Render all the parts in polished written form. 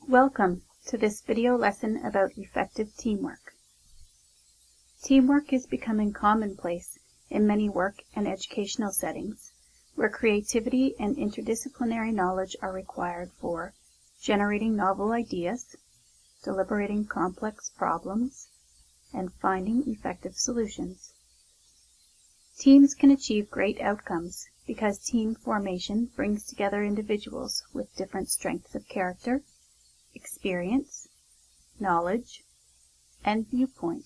Welcome to this video lesson about effective teamwork. Teamwork is becoming commonplace in many work and educational settings where creativity and interdisciplinary knowledge are required for generating novel ideas, deliberating complex problems, and finding effective solutions. Teams can achieve great outcomes because team formation brings together individuals with different strengths of character, experience, knowledge, and viewpoint.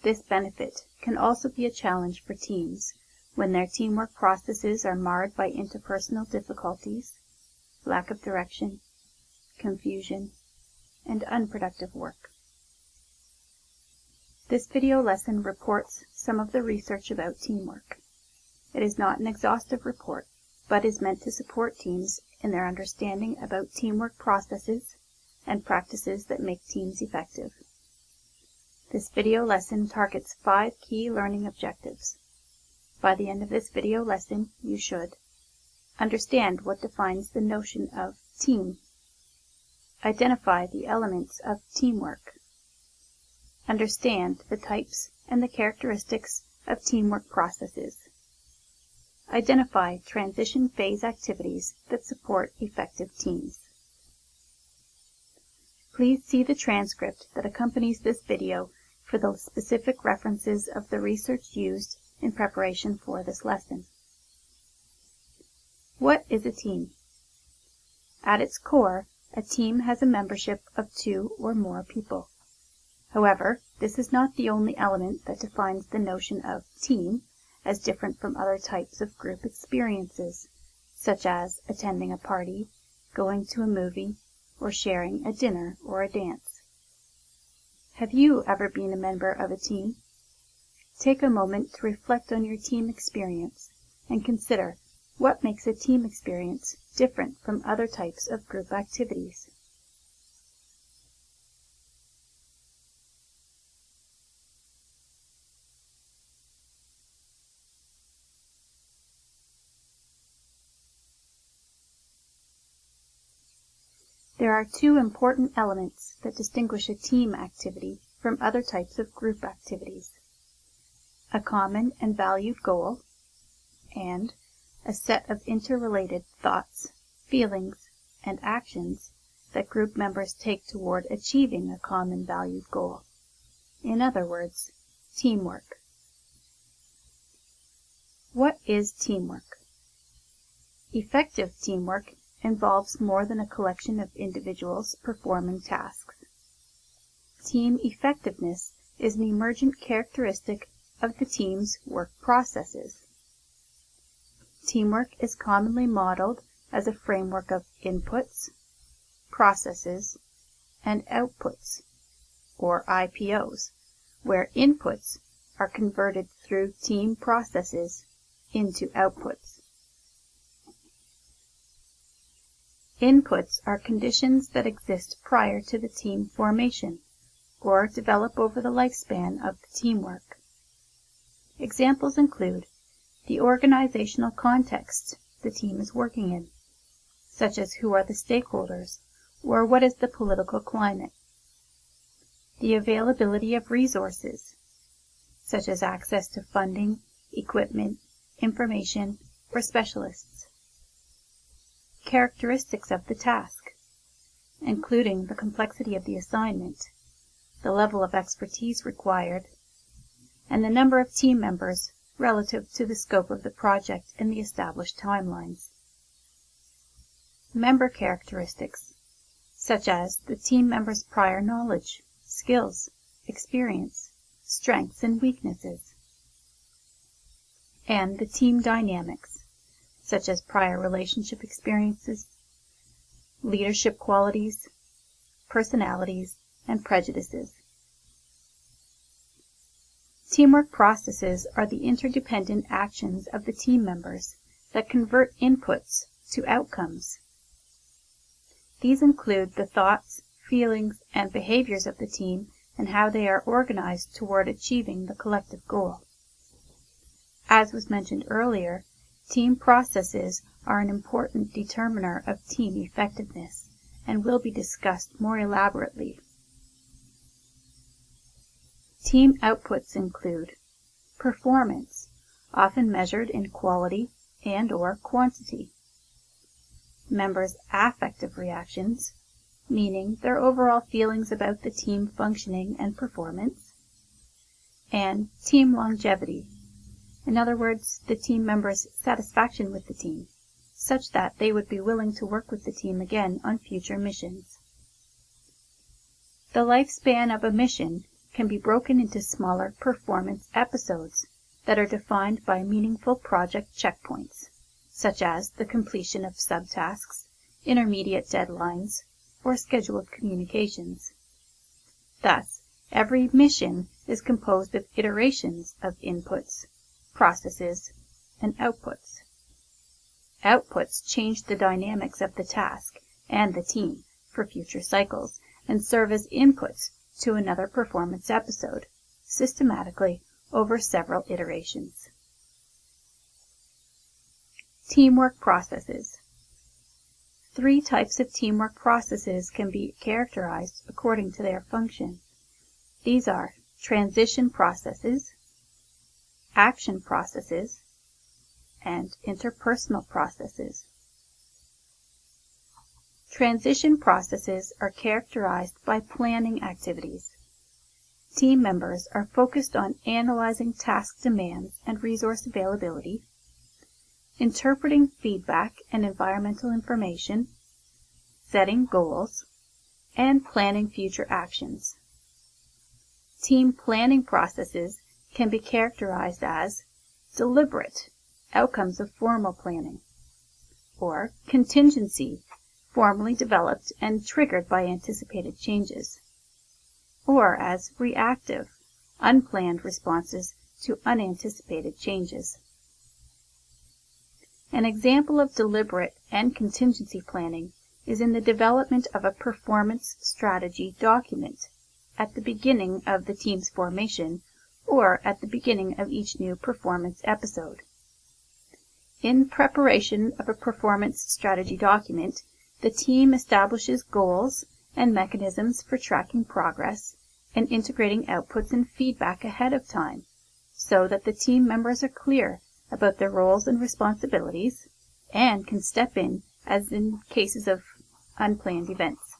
This benefit can also be a challenge for teams when their teamwork processes are marred by interpersonal difficulties, lack of direction, confusion, and unproductive work. This video lesson reports some of the research about teamwork. It is not an exhaustive report, but is meant to support teams in their understanding about teamwork processes and practices that make teams effective. This video lesson targets 5 key learning objectives. By the end of this video lesson, you should understand what defines the notion of team, identify the elements of teamwork, understand the types and the characteristics of teamwork processes, identify transition phase activities that support effective teams. Please see the transcript that accompanies this video for the specific references of the research used in preparation for this lesson. What is a team? At its core, a team has a membership of 2 or more people. However, this is not the only element that defines the notion of team as different from other types of group experiences, such as attending a party, going to a movie, or sharing a dinner or a dance. Have you ever been a member of a team? Take a moment to reflect on your team experience and consider what makes a team experience different from other types of group activities. There are 2 important elements that distinguish a team activity from other types of group activities: a common and valued goal, and a set of interrelated thoughts, feelings, and actions that group members take toward achieving a common valued goal. In other words, teamwork. What is teamwork? Effective teamwork involves more than a collection of individuals performing tasks. Team effectiveness is an emergent characteristic of the team's work processes. Teamwork is commonly modeled as a framework of inputs, processes, and outputs, or IPOs, where inputs are converted through team processes into outputs. Inputs are conditions that exist prior to the team formation or develop over the lifespan of the teamwork. Examples include the organizational context the team is working in, such as who are the stakeholders or what is the political climate. The availability of resources, such as access to funding, equipment, information, or specialists. Characteristics of the task, including the complexity of the assignment, the level of expertise required, and the number of team members relative to the scope of the project and the established timelines. Member characteristics, such as the team members' prior knowledge, skills, experience, strengths and weaknesses. And the team dynamics, such as prior relationship experiences, leadership qualities, personalities, and prejudices. Teamwork processes are the interdependent actions of the team members that convert inputs to outcomes. These include the thoughts, feelings, and behaviors of the team and how they are organized toward achieving the collective goal. As was mentioned earlier, team processes are an important determiner of team effectiveness and will be discussed more elaborately. Team outputs include performance, often measured in quality and/or quantity. Members' affective reactions, meaning their overall feelings about the team functioning and performance. And team longevity, in other words, the team members' satisfaction with the team, such that they would be willing to work with the team again on future missions. The lifespan of a mission can be broken into smaller performance episodes that are defined by meaningful project checkpoints, such as the completion of subtasks, intermediate deadlines, or scheduled communications. Thus, every mission is composed of iterations of inputs, processes, and outputs. Outputs change the dynamics of the task and the team for future cycles and serve as inputs to another performance episode, systematically over several iterations. Teamwork processes. 3 types of teamwork processes can be characterized according to their function. These are transition processes, action processes, and interpersonal processes. Transition processes are characterized by planning activities. Team members are focused on analyzing task demands and resource availability, interpreting feedback and environmental information, setting goals, and planning future actions. Team planning processes can be characterized as deliberate, outcomes of formal planning, or contingency, formally developed and triggered by anticipated changes, or as reactive, unplanned responses to unanticipated changes. An example of deliberate and contingency planning is in the development of a performance strategy document at the beginning of the team's formation or at the beginning of each new performance episode. In preparation of a performance strategy document, the team establishes goals and mechanisms for tracking progress and integrating outputs and feedback ahead of time so that the team members are clear about their roles and responsibilities and can step in as in cases of unplanned events.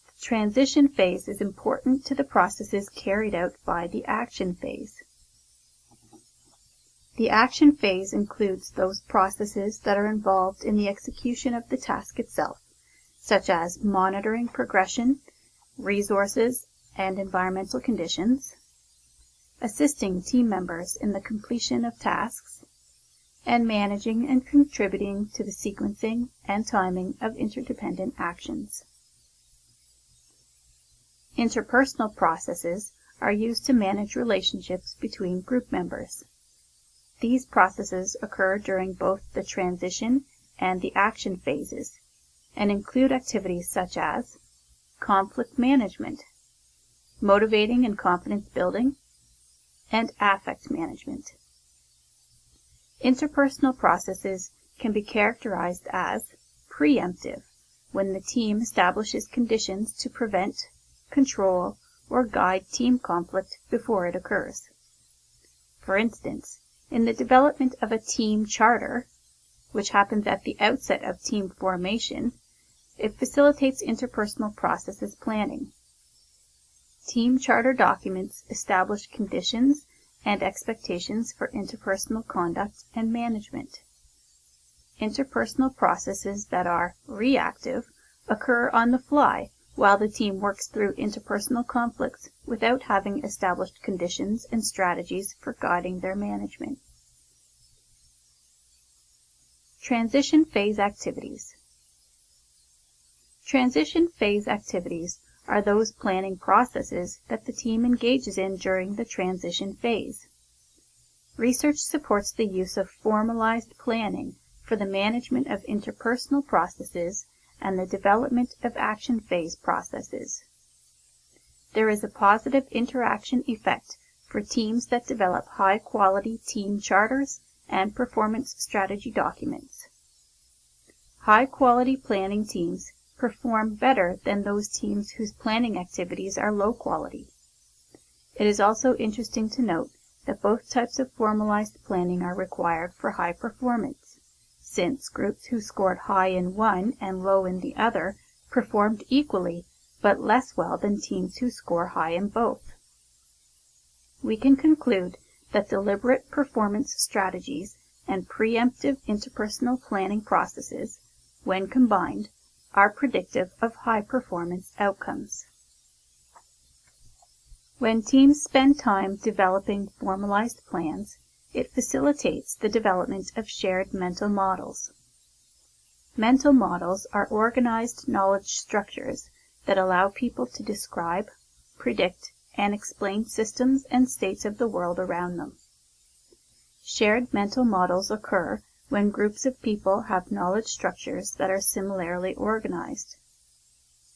The transition phase is important to the processes carried out by the action phase. The action phase includes those processes that are involved in the execution of the task itself, such as monitoring progression, resources, and environmental conditions, assisting team members in the completion of tasks, and managing and contributing to the sequencing and timing of interdependent actions. Interpersonal processes are used to manage relationships between group members. These processes occur during both the transition and the action phases and include activities such as conflict management, motivating and confidence building, and affect management. Interpersonal processes can be characterized as preemptive, when the team establishes conditions to prevent, control, or guide team conflict before it occurs. For instance, in the development of a team charter, which happens at the outset of team formation, it facilitates interpersonal processes planning. Team charter documents establish conditions and expectations for interpersonal conduct and management. Interpersonal processes that are reactive occur on the fly while the team works through interpersonal conflicts without having established conditions and strategies for guiding their management. Transition phase activities. Transition phase activities are those planning processes that the team engages in during the transition phase. Research supports the use of formalized planning for the management of interpersonal processes and the development of action phase processes. There is a positive interaction effect for teams that develop high-quality team charters and performance strategy documents. High-quality planning teams perform better than those teams whose planning activities are low quality. It is also interesting to note that both types of formalized planning are required for high performance, since groups who scored high in one and low in the other performed equally but less well than teams who score high in both. We can conclude that deliberate performance strategies and preemptive interpersonal planning processes, when combined, are predictive of high performance outcomes. When teams spend time developing formalized plans, it facilitates the development of shared mental models. Mental models are organized knowledge structures that allow people to describe, predict, and explain systems and states of the world around them. Shared mental models occur when groups of people have knowledge structures that are similarly organized.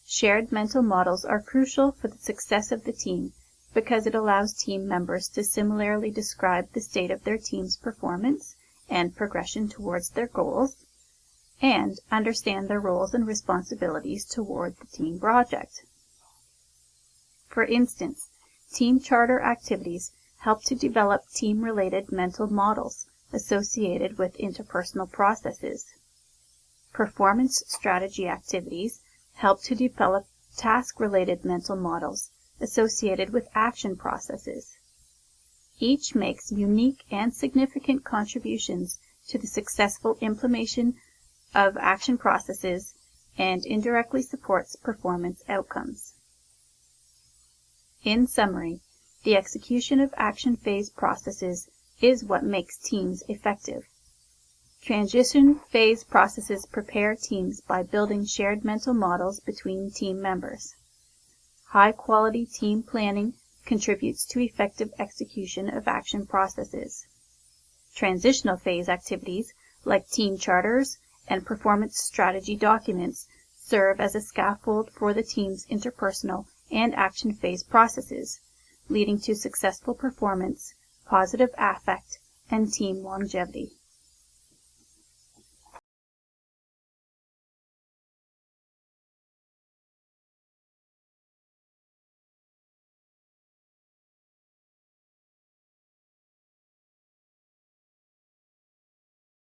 Shared mental models are crucial for the success of the team because it allows team members to similarly describe the state of their team's performance and progression towards their goals, and understand their roles and responsibilities toward the team project. For instance, team charter activities help to develop team-related mental models associated with interpersonal processes. Performance strategy activities help to develop task-related mental models associated with action processes. Each makes unique and significant contributions to the successful implementation of action processes and indirectly supports performance outcomes. In summary, the execution of action phase processes is what makes teams effective. Transition phase processes prepare teams by building shared mental models between team members. High-quality team planning contributes to effective execution of action processes. Transitional phase activities, like team charters and performance strategy documents, serve as a scaffold for the team's interpersonal and action phase processes, leading to successful performance, positive affect, and team longevity.